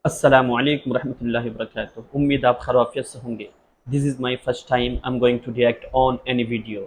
अस्सलामुअलैकुम रहमतुल्लाहि वबरकातुहू। उम्मीद आप खैरियत से होंगे। This is my first time I am going to react on any video.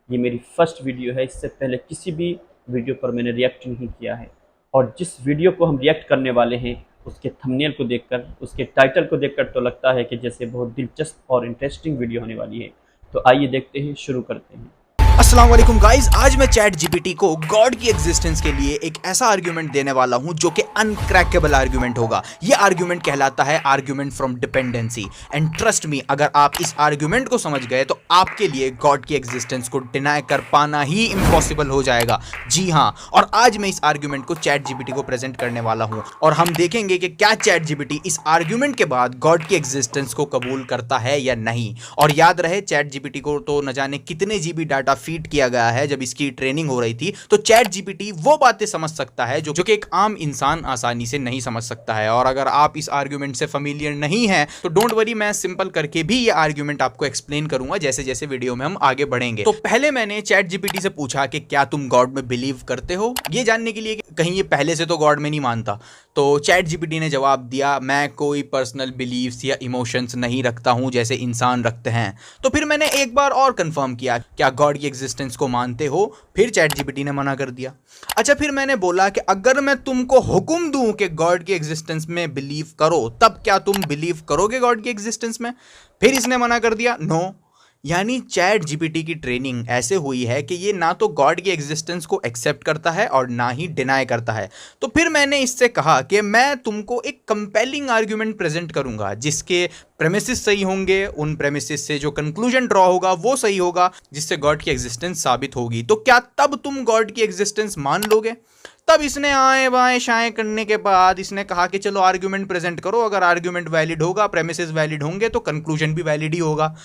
ये मेरी फर्स्ट वीडियो है। इससे पहले किसी भी वीडियो पर मैंने रिएक्ट नहीं किया है। और जिस वीडियो को हम रिएक्ट करने वाले हैं उसके थंबनेल को देखकर, उसके टाइटल को देखकर तो लगता है कि जैसे बहुत दिलचस्प और इंटरेस्टिंग वीडियो होने वाली है। तो आइए देखते हैं, शुरू करते हैं। अस्सलाम वालेकुम गाइस, आज मैं चैट जीपीटी को गॉड की एग्जिस्टेंस के लिए एक ऐसा आर्ग्यूमेंट देने वाला हूं जो कि अनक्रैकेबल आर्ग्यूमेंट होगा। ये आर्ग्यूमेंट कहलाता है argument from dependency. And trust me, अगर आप इस आर्ग्यूमेंट को समझ गए तो आपके लिए गॉड की एग्जिस्टेंस को डिनाई कर पाना ही इम्पॉसिबल हो जाएगा। जी हाँ, और आज मैं इस आर्ग्यूमेंट को चैट जीपीटी को प्रेजेंट करने वाला हूं और हम देखेंगे कि क्या चैट जीपीटी इस आर्ग्यूमेंट के बाद गॉड की एग्जिस्टेंस को कबूल करता है या नहीं। और याद रहे, चैट जीपीटी को तो न जाने कितने जीबी डाटा फीड किया गया है जब इसकी ट्रेनिंग हो रही थी। तो चैट जीपीटी वो बातें समझ सकता है जो कि एक आम इंसान आसानी से नहीं समझ सकता है। और अगर आप इस आर्ग्यूमेंट से फेमिलियर नहीं है तो डोंट वरी, मैं सिंपल करके भी ये आर्ग्यूमेंट आपको एक्सप्लेन करूंगा जैसे जैसे वीडियो में हम आगे बढ़ेंगे। तो पहले मैंने चैट जीपीटी से पूछा कि क्या तुम गॉड में बिलीव करते हो, ये जानने के लिए कि कहीं ये पहले से तो गॉड में नहीं मानता। तो चैट जीपीटी ने जवाब दिया, मैं कोई पर्सनल बिलीव्स या इमोशंस नहीं रखता हूं जैसे इंसान रखते हैं। तो फिर मैंने एक बार और कंफर्म किया, क्या गॉड की एग्जिस्टेंस को मानते हो? फिर चैट जीपीटी ने मना कर दिया। अच्छा, फिर मैंने बोला कि अगर मैं तुमको हुक्म दूं कि गॉड की एग्जिस्टेंस में बिलीव करो, तब क्या तुम बिलीव करोगे गॉड की एग्जिस्टेंस में? फिर इसने मना कर दिया, नो। यानी चैट जीपीटी की ट्रेनिंग ऐसे हुई है कि ये ना तो गॉड की एग्जिस्टेंस को एक्सेप्ट करता है और ना ही डिनाई करता है। तो फिर मैंने इससे कहा कि मैं तुमको एक कंपेलिंग आर्ग्यूमेंट प्रेजेंट करूंगा जिसके प्रेमिसेस सही होंगे, उन प्रेमिसेस से जो कंक्लूजन ड्रॉ होगा वो सही होगा, जिससे गॉड की एग्जिस्टेंस साबित होगी। तो क्या तब तुम गॉड की एग्जिस्टेंस मान लोगे? तब इसने आए बाएं शाएं करने के बाद इसने कहा कि चलो आर्ग्यूमेंट प्रेजेंट करो, अगर आर्ग्यूमेंट वैलिड होगा, प्रेमिसेस वैलिड होंगे तो कंक्लूजन भी वैलिड ही होगा।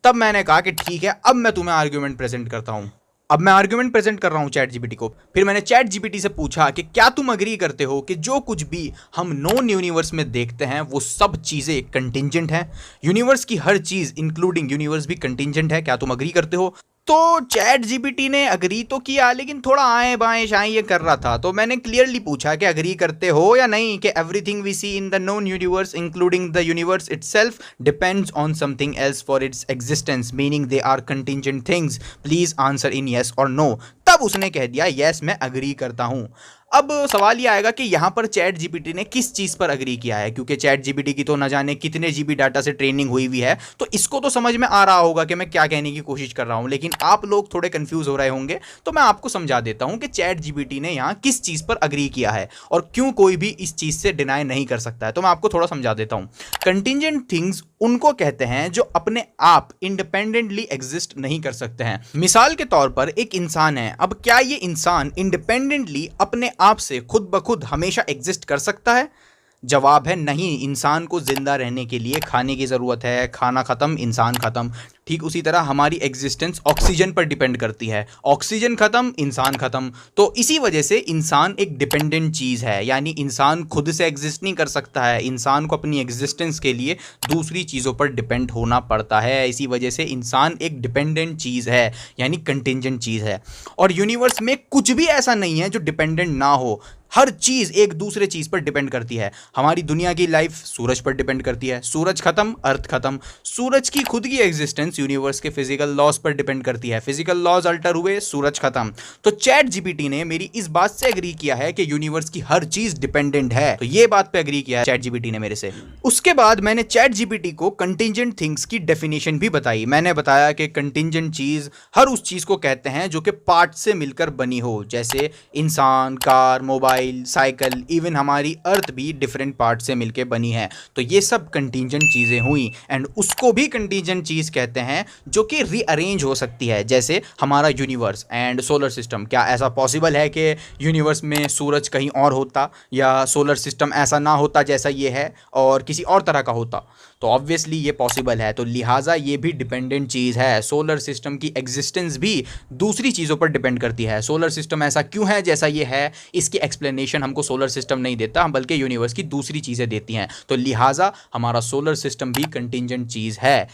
तब मैंने कहा कि ठीक है, अब मैं तुम्हें आर्ग्यूमेंट प्रेजेंट करता हूं। अब मैं आर्ग्यूमेंट प्रेजेंट कर रहा हूं चैट जीपीटी को। फिर मैंने चैट जीपीटी से पूछा कि क्या तुम अग्री करते हो कि जो कुछ भी हम नॉन यूनिवर्स में देखते हैं वो सब चीजें कंटिंजेंट हैं? यूनिवर्स की हर चीज इंक्लूडिंग यूनिवर्स भी कंटिंजेंट है। क्या तुम अग्री करते हो? तो चैट जीपीटी ने अग्री तो किया, लेकिन थोड़ा आए बाएं शाएं ये कर रहा था। तो मैंने क्लियरली पूछा कि अग्री करते हो या नहीं कि everything we see in the known universe including the universe itself depends on something else for its existence, meaning they are contingent things, please answer in yes और नो। तब उसने कह दिया, यस मैं अग्री करता हूं। अब सवाल ये आएगा कि यहाँ पर चैट जीपीटी ने किस चीज़ पर अग्री किया है, क्योंकि चैट जीपीटी की तो न जाने कितने जीबी डाटा से ट्रेनिंग हुई हुई है। तो इसको तो समझ में आ रहा होगा कि मैं क्या कहने की कोशिश कर रहा हूँ, लेकिन आप लोग थोड़े कंफ्यूज हो रहे होंगे। तो मैं आपको समझा देता हूँ कि चैट जीपीटी ने यहाँ किस चीज़ पर अग्री किया है और क्यों कोई भी इस चीज़ से डिनाई नहीं कर सकता है। तो मैं आपको थोड़ा समझा देता हूँ। कंटिंजेंट थिंग्स उनको कहते हैं जो अपने आप इंडिपेंडेंटली एग्जिस्ट नहीं कर सकते हैं। मिसाल के तौर पर एक इंसान है। अब क्या ये इंसान इंडिपेंडेंटली अपने आप से खुद ब खुद हमेशा एग्जिस्ट कर सकता है? जवाब है नहीं। इंसान को जिंदा रहने के लिए खाने की ज़रूरत है, खाना ख़त्म इंसान ख़त्म। ठीक उसी तरह हमारी एग्जिस्टेंस ऑक्सीजन पर डिपेंड करती है, ऑक्सीजन ख़त्म इंसान ख़त्म। तो इसी वजह से इंसान एक डिपेंडेंट चीज़ है, यानी इंसान खुद से एग्जिस्ट नहीं कर सकता है। इंसान को अपनी एग्जिस्टेंस के लिए दूसरी चीज़ों पर डिपेंड होना पड़ता है। इसी वजह से इंसान एक डिपेंडेंट चीज़ है, यानी कंटिंजेंट चीज़ है। और यूनिवर्स में कुछ भी ऐसा नहीं है जो डिपेंडेंट ना हो। हर चीज़ एक दूसरे चीज़ पर डिपेंड करती है। हमारी दुनिया की लाइफ सूरज पर डिपेंड करती है, सूरज खत्म अर्थ खत्म। सूरज की खुद की एग्जिस्टेंस यूनिवर्स के फिजिकल लॉज पर डिपेंड करती है, फिजिकल लॉज अल्टर हुए सूरज खत्म। तो चैट जीपीटी ने मेरी इस बात से एग्री किया है कि यूनिवर्स की हर चीज़ डिपेंडेंट है। तो ये बात पे एग्री किया है चैट जीपीटी ने मेरे से। उसके बाद मैंने चैट जीपीटी को कंटिंजेंट थिंग्स की डेफिनेशन भी बताई। मैंने बताया कि कंटिंजेंट चीज़ हर उस चीज़ को कहते हैं जो कि पार्ट से मिलकर बनी हो, जैसे इंसान, कार, मोबाइल, साइकिल, इवन हमारी अर्थ भी डिफरेंट पार्ट से मिलकर बनी है। तो ये सब कंटिंजेंट चीज़ें हुई। एंड उसको भी कंटिंजेंट चीज़ कहते हैं जो कि रीअरेंज हो सकती है, जैसे हमारा यूनिवर्स एंड सोलर सिस्टम। क्या ऐसा पॉसिबल है कि यूनिवर्स में सूरज कहीं और होता या सोलर सिस्टम ऐसा ना होता जैसा ये है और किसी और तरह का होता? तो ऑब्वियसली ये पॉसिबल है। तो लिहाजा ये भी डिपेंडेंट चीज़ है। सोलर सिस्टम की एग्जिस्टेंस भी दूसरी चीज़ों पर डिपेंड करती है। सोलर सिस्टम ऐसा क्यों है जैसा ये है, इसकी एक्सप्लेनेशन हमको सोलर सिस्टम नहीं देता, बल्कि यूनिवर्स की दूसरी चीज़ें देती हैं। तो लिहाजा हमारा सोलर सिस्टम भी कंटिंजेंट चीज़ है।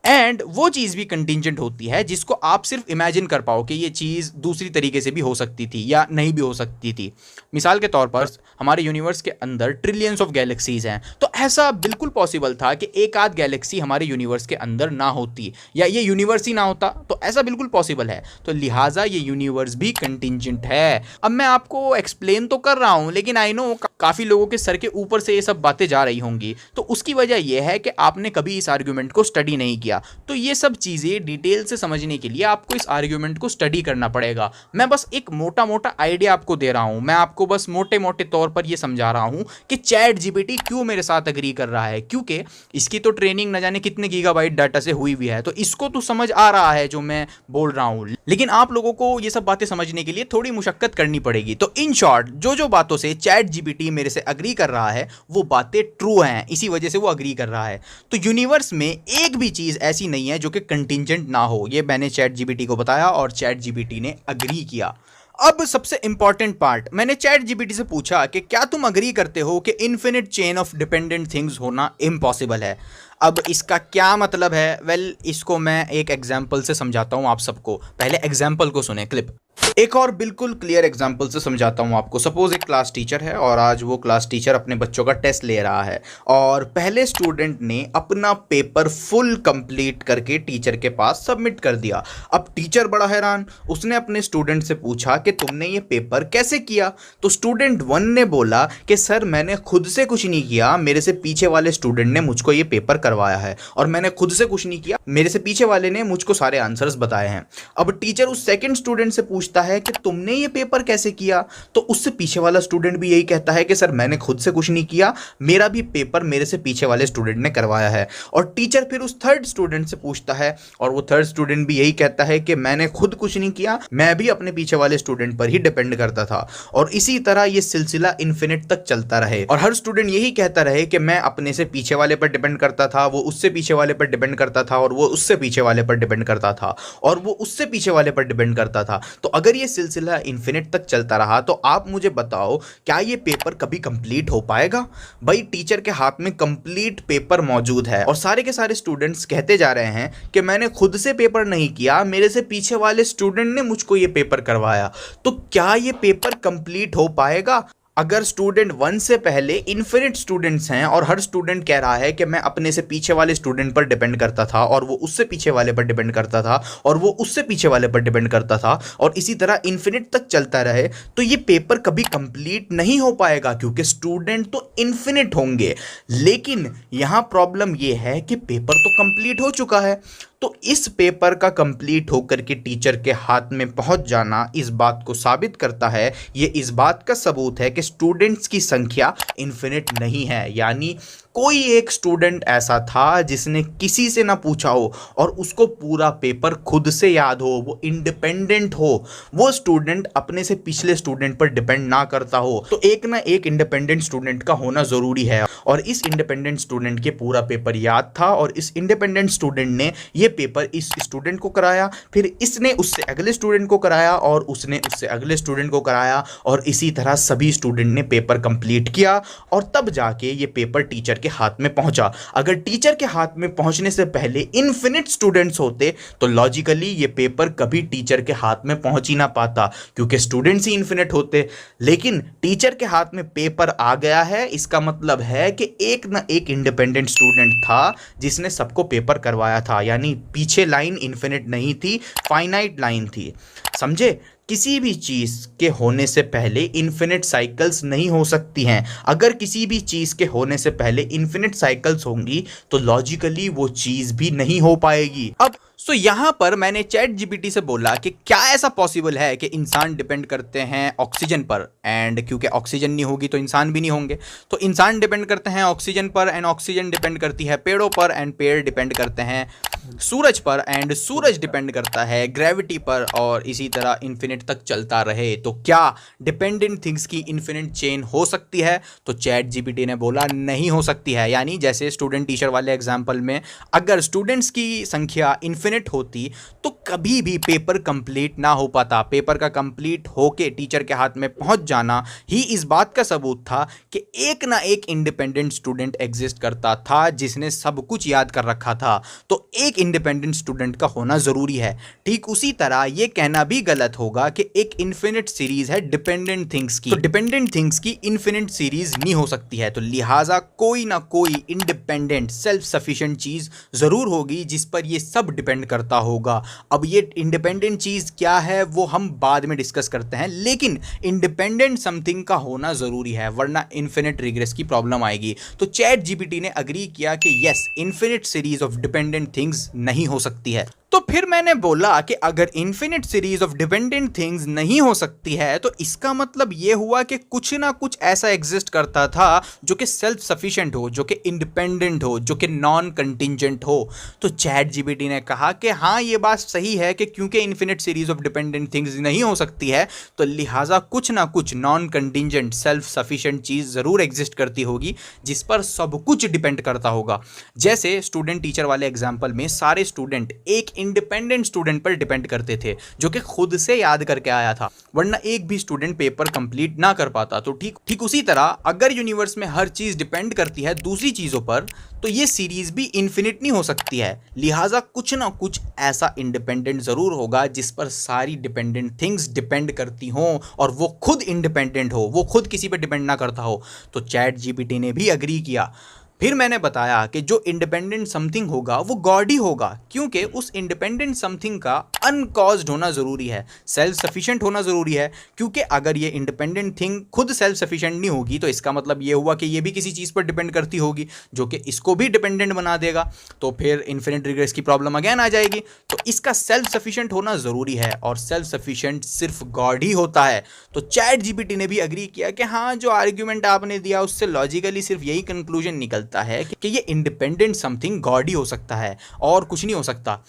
एंड वो चीज़ भी कंटिंजेंट होती है जिसको आप सिर्फ इमेजिन कर पाओ कि ये चीज़ दूसरी तरीके से भी हो सकती थी या नहीं भी हो सकती थी। मिसाल के तौर पर हमारे यूनिवर्स के अंदर ट्रिलियंस ऑफ गैलेक्सीज हैं, तो ऐसा बिल्कुल पॉसिबल था कि एक आध गैलेक्सी हमारे यूनिवर्स के अंदर ना होती या ये यूनिवर्स ही ना होता, तो ऐसा बिल्कुल पॉसिबल है। तो लिहाजा ये यूनिवर्स भी कंटिंजेंट है। अब मैं आपको एक्सप्लेन तो कर रहा हूँ, लेकिन आई नो काफ़ी लोगों के सर के ऊपर से ये सब बातें जा रही होंगी, तो उसकी वजह यह है कि आपने कभी इस आर्ग्यूमेंट को स्टडी नहीं किया। तो ये सब चीज़ें डिटेल से समझने के लिए आपको इस आर्ग्यूमेंट को स्टडी करना पड़ेगा। मैं बस एक मोटा मोटा आइडिया आपको दे रहा हूँ, मैं आपको बस मोटे मोटे तौर पर ये समझा रहा हूँ कि चैट जीपीटी क्यों मेरे साथ अग्री कर रहा है, क्योंकि इसकी तो ट्रेनिंग न जाने कितने गीगाबाइट डाटा से हुई भी है, तो इसको तो समझ आ रहा है जो मैं बोल रहा हूँ। लेकिन आप लोगों को ये सब बातें समझने के लिए थोड़ी मुशक्कत करनी पड़ेगी। तो इन शॉर्ट जो बातों से चैट जीपीटी मेरे से अग्री कर रहा है वो बातें ट्रू हैं, इसी वजह से वो अग्री कर रहा है। तो यूनिवर्स में एक भी चीज़ ऐसी नहीं है जो कि कंटिंजेंट ना हो, ये मैंने चैट जीपीटी को बताया और चैट जीपीटी ने अग्री किया। अब सबसे इंपॉर्टेंट पार्ट, मैंने चैट जीपीटी से पूछा कि क्या तुम अग्री करते हो कि infinite chain of dependent things होना इम्पॉसिबल है। अब इसका क्या मतलब है? वेल, इसको मैं एक एग्जाम्पल से समझाता हूँ आप सबको। पहले एग्जाम्पल को सुने, क्लिप। एक और बिल्कुल क्लियर एग्जाम्पल से समझाता हूँ आपको। सपोज एक क्लास टीचर है और आज वो क्लास टीचर अपने बच्चों का टेस्ट ले रहा है और पहले स्टूडेंट ने अपना पेपर फुल कंप्लीट करके टीचर के पास सबमिट कर दिया। अब टीचर बड़ा हैरान, उसने अपने स्टूडेंट से पूछा कि तुमने ये पेपर कैसे किया? तो स्टूडेंट 1 ने बोला कि सर मैंने खुद से कुछ नहीं किया, मेरे से पीछे वाले स्टूडेंट ने मुझको ये पेपर करवाया है और मैंने खुद से कुछ नहीं किया, मेरे से पीछे वाले ने मुझको सारे आंसर्स बताए हैं। अब टीचर उस सेकंड स्टूडेंट से पूछता है कि तुमने ये पेपर कैसे किया? तो उससे पीछे वाला स्टूडेंट भी यही कहता है कि सर मैंने खुद से कुछ नहीं किया, मेरा भी पेपर मेरे से पीछे वाले स्टूडेंट ने करवाया है। और टीचर फिर उस थर्ड स्टूडेंट से पूछता है और वो थर्ड स्टूडेंट भी यही कहता है कि मैंने खुद कुछ नहीं किया, मैं भी अपने पीछे वाले स्टूडेंट पर ही डिपेंड करता था। और इसी तरह ये सिलसिला इन्फिनिट तक चलता रहे और हर स्टूडेंट यही कहता रहे कि मैं अपने से पीछे वाले पर डिपेंड करता था, वो उससे पीछे वाले पर डिपेंड करता था और वो उससे पीछे वाले पर डिपेंड करता था और वो उससे पीछे वाले पर डिपेंड करता था। तो अगर ये सिलसिला इन्फिनिट तक चलता रहा तो आप मुझे बताओ क्या ये पेपर कभी कंप्लीट हो पाएगा? भाई टीचर के हाथ में कंप्लीट पेपर मौजूद है और सारे के सारे स्टूडेंट्स कहते जा रहे हैं कि मैंने खुद से पेपर नहीं किया, मेरे से पीछे वाले स्टूडेंट ने मुझको ये पेपर करवाया। तो क्या ये पेपर कंप्लीट हो पाएगा? अगर स्टूडेंट 1 से पहले इन्फिनिट स्टूडेंट्स हैं और हर स्टूडेंट कह रहा है कि मैं अपने से पीछे वाले स्टूडेंट पर डिपेंड करता था और वो उससे पीछे वाले पर डिपेंड करता था और वो उससे पीछे वाले पर डिपेंड करता था और इसी तरह इन्फिनिट तक चलता रहे, तो ये पेपर कभी कंप्लीट नहीं हो पाएगा क्योंकि स्टूडेंट तो इन्फिनिट होंगे। लेकिन यहाँ प्रॉब्लम ये है कि पेपर तो कंप्लीट हो चुका है, तो इस पेपर का कंप्लीट होकर के टीचर के हाथ में पहुंच जाना इस बात को साबित करता है, ये इस बात का सबूत है कि स्टूडेंट्स की संख्या इन्फिनिट नहीं है। यानी कोई एक स्टूडेंट ऐसा था जिसने किसी से ना पूछा हो और उसको पूरा पेपर खुद से याद हो, वो इंडिपेंडेंट हो, वो स्टूडेंट अपने से पिछले स्टूडेंट पर डिपेंड ना करता हो। तो एक ना एक इंडिपेंडेंट स्टूडेंट का होना ज़रूरी है और इस इंडिपेंडेंट स्टूडेंट के पूरा पेपर याद था और इस इंडिपेंडेंट स्टूडेंट ने ये पेपर इस स्टूडेंट को कराया, फिर इसने उससे अगले स्टूडेंट को कराया और उसने उससे अगले स्टूडेंट को कराया और इसी तरह सभी स्टूडेंट ने पेपर कंप्लीट किया और तब जाके ये पेपर टीचर के हाथ में पहुंचा। अगर टीचर के हाथ में पहुंचने से पहले इन्फिनिट स्टूडेंट्स होते तो लॉजिकली ये पेपर कभी टीचर के हाथ में पहुंच ही ना पाता क्योंकि स्टूडेंट्स ही इन्फिनिट होते। लेकिन टीचर के हाथ में पेपर आ गया है, इसका मतलब है कि एक ना एक इंडिपेंडेंट स्टूडेंट था जिसने सबको पेपर करवाया था। यानी पीछे लाइन इन्फिनिट नहीं थी, फाइनाइट लाइन थी। समझे? किसी भी चीज़ के होने से पहले इन्फिनिट साइकिल्स नहीं हो सकती हैं। अगर किसी भी चीज़ के होने से पहले इन्फिनिट साइकिल्स होंगी तो लॉजिकली वो चीज़ भी नहीं हो पाएगी। अब यहाँ पर मैंने चैट जीपीटी से बोला कि क्या ऐसा पॉसिबल है कि इंसान डिपेंड करते हैं ऑक्सीजन पर, एंड क्योंकि ऑक्सीजन नहीं होगी तो इंसान भी नहीं होंगे, तो इंसान डिपेंड करते हैं ऑक्सीजन पर एंड ऑक्सीजन डिपेंड करती है पेड़ों पर एंड पेड़ डिपेंड करते हैं सूरज पर एंड सूरज डिपेंड करता है ग्रेविटी पर और इसी तरह इन्फिनिट तक चलता रहे। तो क्या डिपेंडेंट थिंग्स की इन्फिनिट चेन हो सकती है? तो चैट जीपीटी ने बोला नहीं हो सकती है। यानी जैसे स्टूडेंट टीचर वाले एग्जाम्पल में अगर स्टूडेंट्स की संख्या इन्फिनिट इन्फिनिट होती तो कभी भी पेपर कंप्लीट ना हो पाता। पेपर का कंप्लीट होके टीचर के हाथ में पहुंच जाना ही इस बात का सबूत था कि एक ना एक इंडिपेंडेंट स्टूडेंट एग्जिस्ट करता था जिसने सब कुछ याद कर रखा था। तो एक इंडिपेंडेंट स्टूडेंट का होना ज़रूरी है। ठीक उसी तरह ये कहना भी गलत होगा कि एक इन्फिनिट सीरीज है डिपेंडेंट थिंग्स की, तो डिपेंडेंट थिंग्स की इन्फिनिट सीरीज नहीं हो सकती है। तो लिहाजा कोई ना कोई इंडिपेंडेंट सेल्फ सफिशिएंट चीज़ ज़रूर होगी जिस पर ये सब डिपेंड करता होगा। अब ये इंडिपेंडेंट चीज़ क्या है वो हम बाद में डिस्कस करते हैं, लेकिन इंडिपेंडेंट समथिंग का होना ज़रूरी है, वरना इन्फिनिट रिग्रेस की प्रॉब्लम आएगी। तो चैट जीपीटी ने अग्री किया कि yes, infinite series of dependent things नहीं हो सकती है। तो फिर मैंने बोला कि अगर infinite series of dependent things नहीं हो सकती है तो इसका मतलब ये हुआ कि कुछ ना कुछ ऐसा एग्जिस्ट करता था जो कि सेल्फ सफिशिएंट हो, जो कि इंडिपेंडेंट हो, जो कि नॉन कंटिंजेंट हो। तो चैट जीपीटी ने कहा कि हाँ, ये बात सही है कि क्योंकि infinite series of dependent things नहीं हो सकती है तो लिहाजा कुछ ना कुछ नॉन कंटिंजेंट सेल्फ सफिशिएंट चीज़ ज़रूर एग्जिस्ट करती होगी जिस पर सब कुछ डिपेंड करता होगा। जैसे स्टूडेंट टीचर वाले एग्जाम्पल में सारे स्टूडेंट एक इंडिपेंडेंट स्टूडेंट पर डिपेंड करते थे जो कि खुद से याद करके आया था, वरना एक भी स्टूडेंट पेपर कंप्लीट ना कर पाता। तो ठीक उसी तरह अगर यूनिवर्स में हर चीज डिपेंड करती है दूसरी चीजों पर तो ये सीरीज भी इन्फिनिट नहीं हो सकती है। लिहाजा कुछ ना कुछ ऐसा इंडिपेंडेंट जरूर होगा जिस पर सारी डिपेंडेंट थिंग्स डिपेंड करती हों और वो खुद इंडिपेंडेंट हो, वो खुद किसी पर डिपेंड ना करता हो। तो चैट जीपीटी ने भी अग्री किया। फिर मैंने बताया कि जो इंडिपेंडेंट समथिंग होगा वो गॉड ही होगा, क्योंकि उस इंडिपेंडेंट समथिंग का अनकॉज्ड होना ज़रूरी है, सेल्फ सफिशिएंट होना ज़रूरी है। क्योंकि अगर ये इंडिपेंडेंट थिंग खुद सेल्फ सफिशिएंट नहीं होगी तो इसका मतलब ये हुआ कि ये भी किसी चीज़ पर डिपेंड करती होगी जो कि इसको भी डिपेंडेंट बना देगा। तो फिर इन्फिनिट रिग्रेस की प्रॉब्लम अगेन आ जाएगी। तो इसका सेल्फ सफिशिएंट होना ज़रूरी है और सेल्फ सफिशिएंट सिर्फ गॉड ही होता है। तो चैट जीपीटी ने भी अग्री किया कि हाँ, जो आर्ग्यूमेंट आपने दिया उससे लॉजिकली सिर्फ यही कंक्लूजन निकलता है कि ये इंडिपेंडेंट समथिंग गॉड ही हो सकता है और कुछ नहीं हो सकता।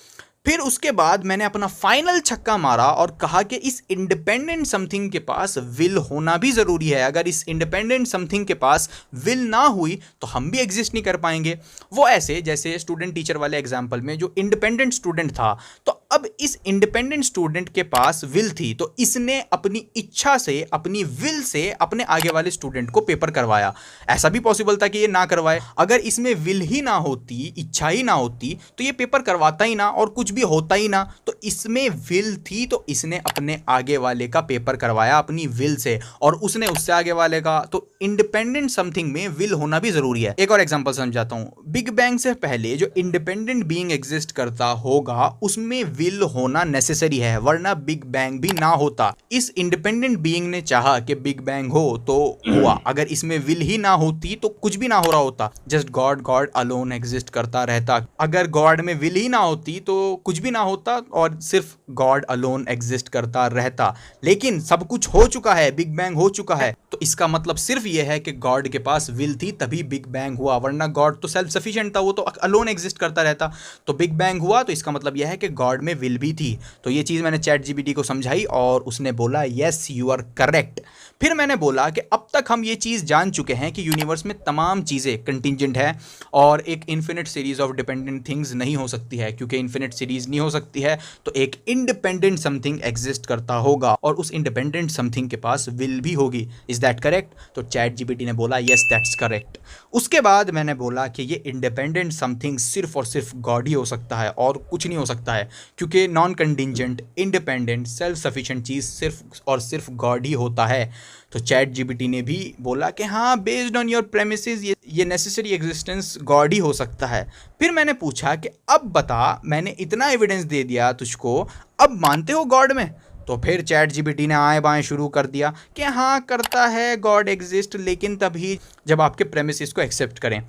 फिर उसके बाद मैंने अपना फाइनल छक्का मारा और कहा कि इस इंडिपेंडेंट समथिंग के पास विल होना भी ज़रूरी है। अगर इस इंडिपेंडेंट समथिंग के पास विल ना हुई तो हम भी एग्जिस्ट नहीं कर पाएंगे। वो ऐसे जैसे स्टूडेंट टीचर वाले एग्जाम्पल में जो इंडिपेंडेंट स्टूडेंट था, तो अब इस इंडिपेंडेंट स्टूडेंट के पास विल थी तो इसने अपनी इच्छा से, अपनी विल से अपने आगे वाले स्टूडेंट को पेपर करवाया। ऐसा भी पॉसिबल था कि ये ना करवाए। अगर इसमें विल ही ना होती, इच्छा ही ना होती तो ये पेपर करवाता ही ना और कुछ भी होता ही ना। तो इसमें विल थी तो इसने अपने आगे वाले का पेपर करवाया अपनी विल से और उसने उससे आगे वाले का। तो इंडिपेंडेंट समथिंग में विल होना भी जरूरी है। एक और एग्जांपल समझाता हूं। बिग बैंग से पहले जो इंडिपेंडेंट बीइंग एग्जिस्ट करता होगा उसमें विल होना नेसेसरी है, वरना बिग बैंग भी ना होता। इस इंडिपेंडेंट बीइंग ने चाहा कि बिग बैंग हो तो हुआ। अगर इसमें विल ही ना होती तो कुछ भी ना हो रहा होता, जस्ट गॉड अलोन एग्जिस्ट करता रहता। अगर गॉड में विल ही ना होती तो कुछ भी ना होता और सिर्फ गॉड अलोन एग्जिस्ट करता रहता। लेकिन सब कुछ हो चुका है, बिग बैंग हो चुका है, तो इसका मतलब सिर्फ यह है कि गॉड के पास विल थी तभी बिग बैंग हुआ, वरना गॉड तो सेल्फ सफिशिएंट था, वो तो अलोन एग्जिस्ट करता रहता। तो बिग बैंग हुआ तो इसका मतलब यह है कि गॉड में विल भी थी। तो ये चीज़ मैंने चैट जीपीटी को समझाई और उसने बोला यस यू आर करेक्ट। फिर मैंने बोला कि अब तक हम ये चीज़ जान चुके हैं कि यूनिवर्स में तमाम चीज़ें कंटिंजेंट है और एक infinite series of dependent things नहीं हो सकती है। क्योंकि इन्फिनिट सीरीज नहीं हो सकती है तो एक इंडिपेंडेंट समथिंग एग्जिस्ट करता होगा और उस इंडिपेंडेंट समथिंग के पास विल भी होगी। Is that correct? तो चैट जीपीटी ने बोला यस दैट्स करेक्ट। उसके बाद मैंने बोला कि ये इंडिपेंडेंट समथिंग सिर्फ और सिर्फ गॉड ही हो सकता है और कुछ नहीं हो सकता है, क्योंकि non contingent independent self sufficient चीज़ सिर्फ और सिर्फ गॉड ही होता है। तो चैट जीपीटी ने भी बोला कि हाँ, बेस्ड ऑन योर प्रेमिसेस ये नेसेसरी एग्जिस्टेंस गॉड ही हो सकता है। फिर मैंने पूछा कि अब बता, मैंने इतना एविडेंस दे दिया तुझको, अब मानते हो गॉड में? तो फिर चैट जीपीटी ने आए बाएं शुरू कर दिया कि हाँ करता है गॉड एग्जिस्ट, लेकिन तभी जब आपके प्रेमिसेस को एक्सेप्ट करें।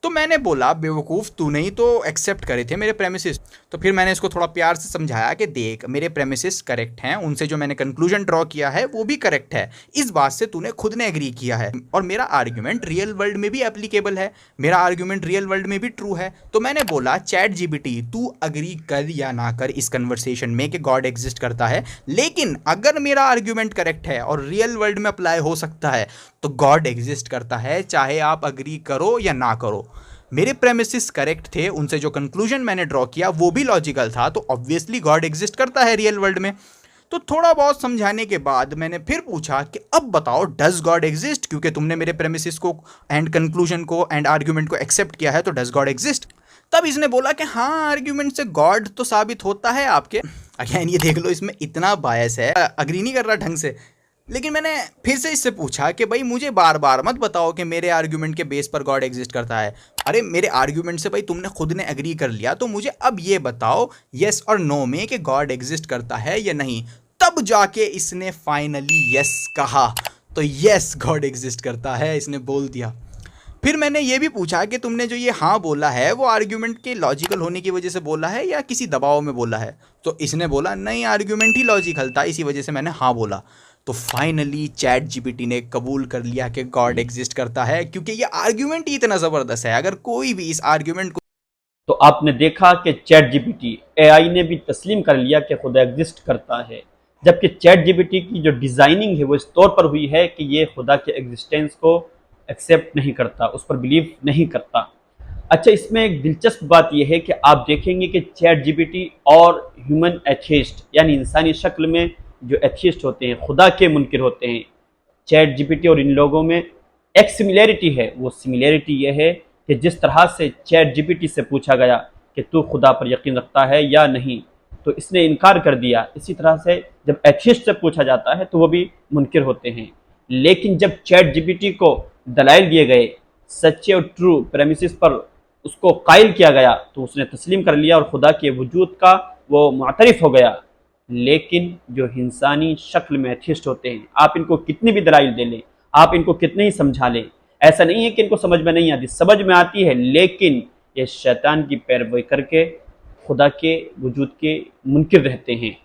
तो मैंने बोला बेवकूफ़, तूने ही तो एक्सेप्ट करे थे मेरे प्रेमिसेस। तो फिर मैंने इसको थोड़ा प्यार से समझाया कि देख, मेरे प्रेमिसेस करेक्ट हैं, उनसे जो मैंने कंक्लूजन ड्रॉ किया है वो भी करेक्ट है, इस बात से तूने खुद ने एग्री किया है और मेरा आर्ग्यूमेंट रियल वर्ल्ड में भी एप्लीकेबल है, मेरा आर्ग्यूमेंट रियल वर्ल्ड में भी ट्रू है। तो मैंने बोला चैट जीपीटी, तू अग्री कर या ना कर इस कन्वर्सेशन में कि गॉड एग्जिस्ट करता है, लेकिन अगर मेरा आर्ग्यूमेंट करेक्ट है और रियल वर्ल्ड में अप्लाई हो सकता है तो गॉड एग्जिस्ट करता है, चाहे आप अग्री करो या ना करो। मेरे प्रेमिसिस करेक्ट थे, उनसे जो कंक्लूजन मैंने ड्रॉ किया वो भी लॉजिकल था, तो ऑब्वियसली गॉड एग्जिस्ट करता है रियल वर्ल्ड में। तो थोड़ा बहुत समझाने के बाद मैंने फिर पूछा कि अब बताओ डज गॉड एग्जिस्ट, क्योंकि तुमने मेरे प्रेमिसिस को एंड कंक्लूजन को एंड आर्ग्यूमेंट को एक्सेप्ट किया है, तो डज गॉड एग्जिस्ट। तब इसने बोला कि हाँ, आर्ग्यूमेंट से गॉड तो साबित होता है आपके। अगेन ये देख लो, इसमें इतना बायस है, अग्री नहीं कर रहा ढंग से। लेकिन मैंने फिर से इससे पूछा कि भाई मुझे बार बार मत बताओ कि मेरे आर्ग्यूमेंट के बेस पर गॉड एग्जिस्ट करता है। अरे मेरे आर्ग्यूमेंट से भाई तुमने खुद ने एग्री कर लिया, तो मुझे अब ये बताओ यस और नो में कि गॉड एग्जिस्ट करता है या नहीं। तब जाके इसने फाइनली यस कहा। तो यस, गॉड एग्जिस्ट करता है, इसने बोल दिया। फिर मैंने ये भी पूछा कि तुमने जो ये हाँ बोला है वो आर्ग्यूमेंट के लॉजिकल होने की वजह से बोला है या किसी दबाव में बोला है। तो इसने बोला नहीं, आर्ग्यूमेंट ही लॉजिकल था, इसी वजह से मैंने हाँ बोला। तो फाइनली चैट जीपीटी ने कबूल कर लिया कि गॉड एग्जिस्ट करता है, क्योंकि ये आर्ग्यूमेंट ही इतना ज़बरदस्त है। अगर कोई भी इस आर्ग्यूमेंट को, तो आपने देखा कि चैट जीपीटी एआई ने भी तस्लीम कर लिया कि खुदा एग्जिस्ट करता है, जबकि चैट जीपीटी की जो डिज़ाइनिंग है वो इस तौर पर हुई है कि ये खुदा के एग्जिस्टेंस को एक्सेप्ट नहीं करता, उस पर बिलीव नहीं करता। अच्छा, इसमें एक दिलचस्प बात यह है कि आप देखेंगे कि चैट जीपीटी और ह्यूमन एथियस्ट यानी इंसानी शक्ल में जो एथियस्ट होते हैं, खुदा के मुनकिर होते हैं, चैट जीपीटी और इन लोगों में एक सिमिलैरिटी है। वो सिमिलैरिटी ये है कि जिस तरह से चैट जीपीटी से पूछा गया कि तू खुदा पर यकीन रखता है या नहीं, तो इसने इनकार कर दिया। इसी तरह से जब एथियस्ट से पूछा जाता है तो वो भी मुनकिर होते हैं। लेकिन जब चैट जीपीटी को दलाइल दिए गए, सच्चे और ट्रू प्रेमिसिस पर उसको कायल किया गया, तो उसने तस्लीम कर लिया और खुदा के वजूद का वो मुअतरिफ हो गया। लेकिन जो इंसानी शक्ल में एथियस्ट होते हैं, आप इनको कितनी भी दलाइल दे लें, आप इनको कितने ही समझा लें, ऐसा नहीं है कि इनको समझ में नहीं आती, समझ में आती है, लेकिन ये शैतान की पैरवी करके खुदा के वजूद के मुनकिर रहते हैं।